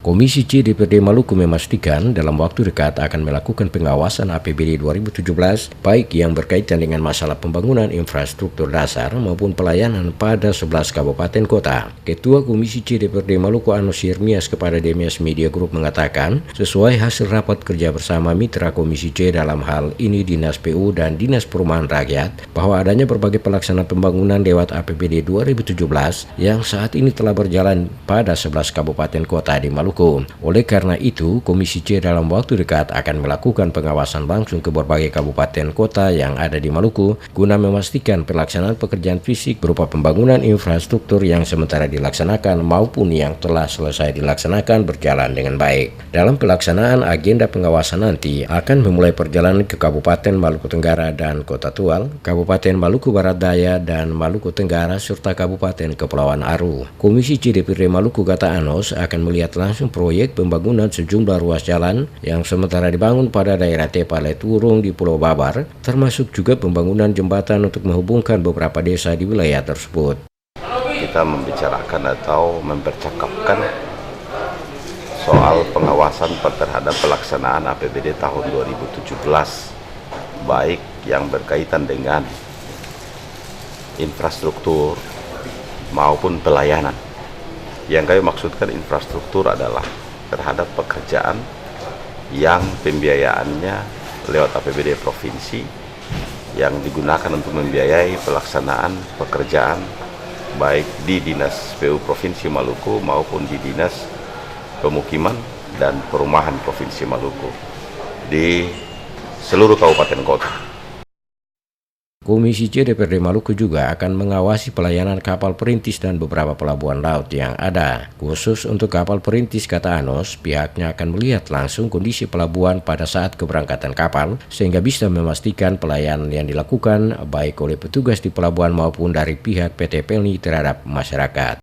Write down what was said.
Komisi C DPRD Maluku memastikan dalam waktu dekat akan melakukan pengawasan APBD 2017 baik yang berkaitan dengan masalah pembangunan infrastruktur dasar maupun pelayanan pada 11 kabupaten kota. Ketua Komisi C DPRD Maluku Anos Yermias kepada DMS Media Group mengatakan, sesuai hasil rapat kerja bersama mitra Komisi C dalam hal ini Dinas PU dan Dinas Perumahan Rakyat, bahwa adanya berbagai pelaksanaan pembangunan lewat APBD 2017 yang saat ini telah berjalan pada 11 kabupaten kota di Maluku. Oleh karena itu, Komisi C dalam waktu dekat akan melakukan pengawasan langsung ke berbagai kabupaten kota yang ada di Maluku guna memastikan pelaksanaan pekerjaan fisik berupa pembangunan infrastruktur yang sementara dilaksanakan maupun yang telah selesai dilaksanakan berjalan dengan baik. Dalam pelaksanaan agenda pengawasan nanti akan memulai perjalanan ke Kabupaten Maluku Tenggara dan Kota Tual, Kabupaten Maluku Barat Daya dan Maluku Tenggara serta Kabupaten Kepulauan Aru. Komisi C DPRD Maluku kata Anos akan melihat langsung proyek pembangunan sejumlah ruas jalan yang sementara dibangun pada daerah Tepale Turung di Pulau Babar, termasuk juga pembangunan jembatan untuk menghubungkan beberapa desa di wilayah tersebut. Kita membicarakan atau mempercakapkan soal pengawasan terhadap pelaksanaan APBD tahun 2017, baik yang berkaitan dengan infrastruktur maupun pelayanan. Yang kami maksudkan infrastruktur adalah terhadap pekerjaan yang pembiayaannya lewat APBD provinsi yang digunakan untuk membiayai pelaksanaan pekerjaan baik di Dinas PU Provinsi Maluku maupun di Dinas Pemukiman dan Perumahan Provinsi Maluku di seluruh kabupaten kota. Komisi C DPRD Maluku juga akan mengawasi pelayanan kapal perintis dan beberapa pelabuhan laut yang ada. Khusus untuk kapal perintis, kata Anos, pihaknya akan melihat langsung kondisi pelabuhan pada saat keberangkatan kapal sehingga bisa memastikan pelayanan yang dilakukan baik oleh petugas di pelabuhan maupun dari pihak PT Pelni terhadap masyarakat.